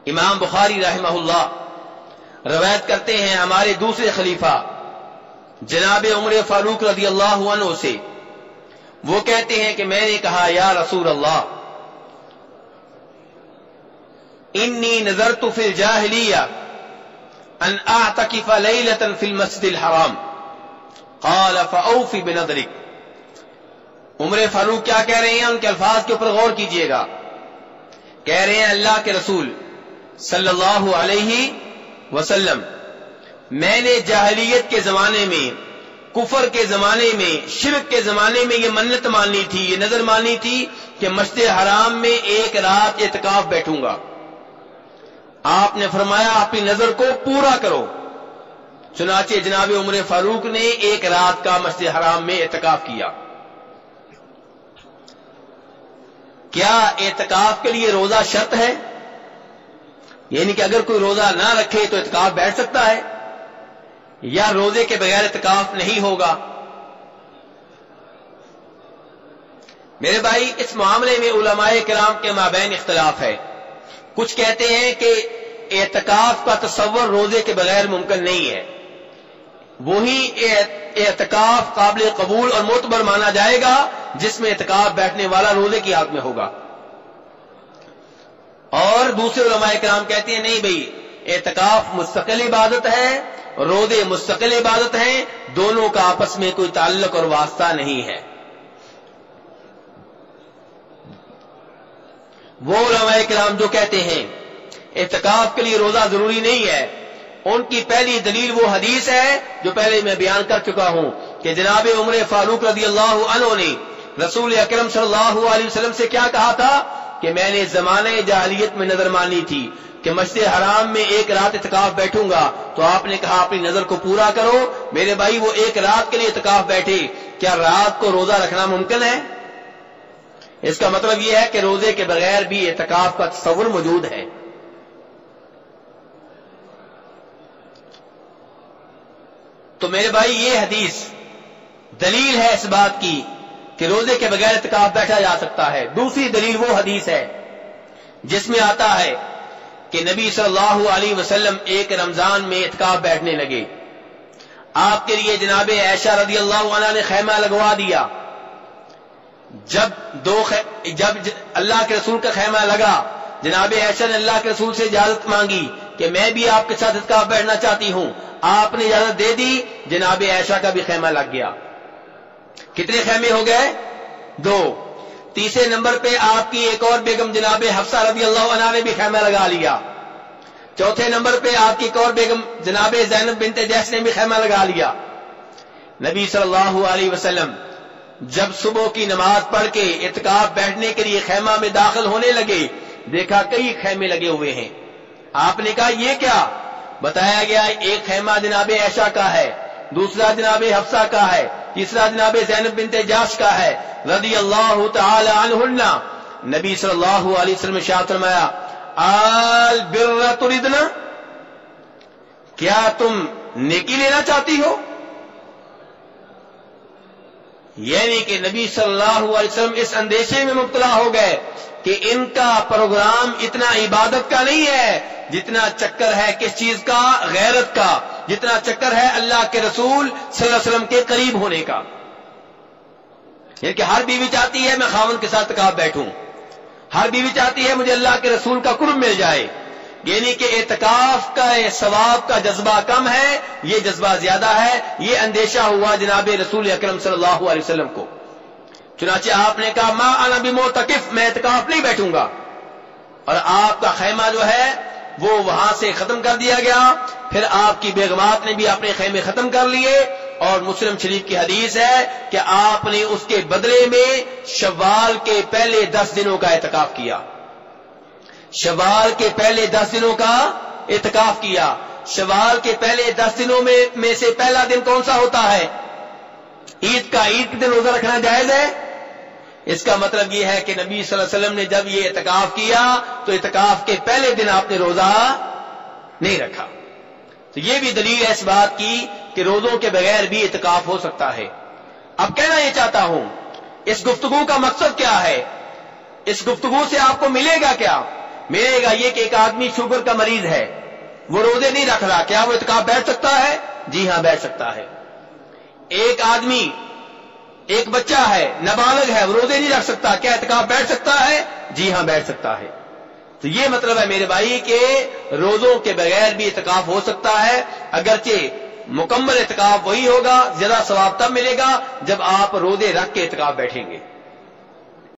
امام بخاری رحمہ اللہ روایت کرتے ہیں ہمارے دوسرے خلیفہ جناب عمر فاروق رضی اللہ عنہ سے، وہ کہتے ہیں کہ میں نے کہا یا رسول اللہ انی نذرت فی الجاہلیہ ان اعتکف لیلۃ فی المسجد الحرام قال فاوف بنذرک۔ عمر فاروق کیا کہہ رہے ہیں، ان کے الفاظ کے اوپر غور کیجئے گا۔ کہہ رہے ہیں اللہ کے رسول صلی اللہ علیہ وسلم، میں نے جاہلیت کے زمانے میں، کفر کے زمانے میں، شرک کے زمانے میں یہ منت ماننی تھی، یہ نظر ماننی تھی کہ مسجد حرام میں ایک رات اعتکاف بیٹھوں گا۔ آپ نے فرمایا اپنی نظر کو پورا کرو، چنانچہ جناب عمر فاروق نے ایک رات کا مسجد حرام میں اعتکاف کیا۔ کیا اعتکاف کے لیے روزہ شرط ہے؟ یعنی کہ اگر کوئی روزہ نہ رکھے تو اعتکاف بیٹھ سکتا ہے، یا روزے کے بغیر اعتکاف نہیں ہوگا؟ میرے بھائی، اس معاملے میں علماء کرام کے مابین اختلاف ہے۔ کچھ کہتے ہیں کہ اعتکاف کا تصور روزے کے بغیر ممکن نہیں ہے، وہی اعتکاف قابل قبول اور معتبر مانا جائے گا جس میں اعتکاف بیٹھنے والا روزے کی حالت میں ہوگا۔ اور دوسرے علماء کرام کہتے ہیں نہیں بھئی، اعتکاف مستقل عبادت ہے، روزے مستقل عبادت ہیں، دونوں کا آپس میں کوئی تعلق اور واسطہ نہیں ہے۔ وہ علماء کرام جو کہتے ہیں اعتکاف کے لیے روزہ ضروری نہیں ہے، ان کی پہلی دلیل وہ حدیث ہے جو پہلے میں بیان کر چکا ہوں کہ جناب عمر فاروق رضی اللہ عنہ نے رسول اکرم صلی اللہ علیہ وسلم سے کیا کہا تھا کہ میں نے زمانہ جاہلیت میں نظر مانی تھی کہ مسجد حرام میں ایک رات اعتکاف بیٹھوں گا، تو آپ نے کہا اپنی نظر کو پورا کرو۔ میرے بھائی، وہ ایک رات کے لیے اعتکاف بیٹھے، کیا رات کو روزہ رکھنا ممکن ہے؟ اس کا مطلب یہ ہے کہ روزے کے بغیر بھی اعتکاف کا تصور موجود ہے۔ تو میرے بھائی، یہ حدیث دلیل ہے اس بات کی کہ روزے کے بغیر اعتکاف بیٹھا جا سکتا ہے۔ دوسری دلیل وہ حدیث ہے جس میں آتا ہے کہ نبی صلی اللہ علیہ وسلم ایک رمضان میں اعتکاف بیٹھنے لگے۔ آپ کے لیے جناب عائشہ رضی اللہ عنہا نے خیمہ لگوا دیا۔ جب اللہ کے رسول کا خیمہ لگا، جناب عائشہ نے اللہ کے رسول سے اجازت مانگی کہ میں بھی آپ کے ساتھ اعتکاف بیٹھنا چاہتی ہوں۔ آپ نے اجازت دے دی، جناب عائشہ کا بھی خیمہ لگ گیا۔ کتنے خیمے ہو گئے؟ 2۔ تیسرے نمبر پہ آپ کی ایک اور بیگم جناب حفصہ رضی اللہ عنہا نے بھی خیمہ لگا لیا۔ چوتھے نمبر پہ آپ کی ایک اور بیگم جناب زینب بنت جحش نے بھی خیمہ لگا لیا۔ نبی صلی اللہ علیہ وسلم جب صبح کی نماز پڑھ کے اعتکاف بیٹھنے کے لیے خیمہ میں داخل ہونے لگے، دیکھا کئی خیمے لگے ہوئے ہیں۔ آپ نے کہا یہ کیا؟ بتایا گیا ایک خیمہ جناب عائشہ کا ہے، دوسرا جناب حفصہ کا ہے، تیسرا جناب زینب بنت جحش کا ہے رضی اللہ تعالی عنہن۔ نبی صلی اللہ علیہ وسلم نے ارشاد فرمایا البر تريدنا، کیا تم نیکی لینا چاہتی ہو؟ یعنی کہ نبی صلی اللہ علیہ وسلم اس اندیشے میں مبتلا ہو گئے کہ ان کا پروگرام اتنا عبادت کا نہیں ہے جتنا چکر ہے کس چیز کا؟ غیرت کا، جتنا چکر ہے اللہ کے رسول صلی اللہ علیہ وسلم کے قریب ہونے کا۔ یعنی کہ ہر بیوی چاہتی ہے میں خاوند کے ساتھ اعتکاف بیٹھوں، ہر بیوی چاہتی ہے مجھے اللہ کے رسول کا قرب مل جائے۔ یعنی کہ اعتکاف کا ثواب کا جذبہ کم ہے، یہ جذبہ زیادہ ہے۔ یہ اندیشہ ہوا جناب رسول اکرم صلی اللہ علیہ وسلم کو، چنانچہ آپ نے کہا ما انا بمعتکف، میں اعتکاف نہیں بیٹھوں گا، اور آپ کا خیمہ جو ہے وہ وہاں سے ختم کر دیا گیا۔ پھر آپ کی بیگمات نے بھی اپنے خیمے ختم کر لیے، اور مسلم شریف کی حدیث ہے کہ آپ نے اس کے بدلے میں شوال کے پہلے 10 دنوں کا اعتکاف کیا۔ شوال کے پہلے 10 دنوں کا اعتکاف کیا۔ شوال کے پہلے 10 دنوں میں سے پہلا دن کون سا ہوتا ہے؟ عید کا۔ عید کے دن روزہ رکھنا جائز ہے؟ اس کا مطلب یہ ہے کہ نبی صلی اللہ علیہ وسلم نے جب یہ اعتکاف کیا تو اعتکاف کے پہلے دن آپ نے روزہ نہیں رکھا۔ تو یہ بھی دلیل ہے اس بات کی کہ روزوں کے بغیر بھی اعتکاف ہو سکتا ہے۔ اب کہنا یہ چاہتا ہوں، اس گفتگو کا مقصد کیا ہے؟ اس گفتگو سے آپ کو ملے گا کیا؟ ملے گا یہ کہ ایک آدمی شوگر کا مریض ہے، وہ روزے نہیں رکھ رہا، کیا وہ اعتکاف بیٹھ سکتا ہے؟ جی ہاں بیٹھ سکتا ہے۔ ایک آدمی، ایک بچہ ہے، نابالغ ہے، وہ روزے نہیں رکھ سکتا، کیا اعتکاف بیٹھ سکتا ہے؟ جی ہاں بیٹھ سکتا ہے۔ تو یہ مطلب ہے میرے بھائی کہ روزوں کے بغیر بھی اعتکاف ہو سکتا ہے، اگرچہ مکمل اعتکاف وہی ہوگا، زیادہ ثواب تب ملے گا جب آپ روزے رکھ کے اعتکاف بیٹھیں گے۔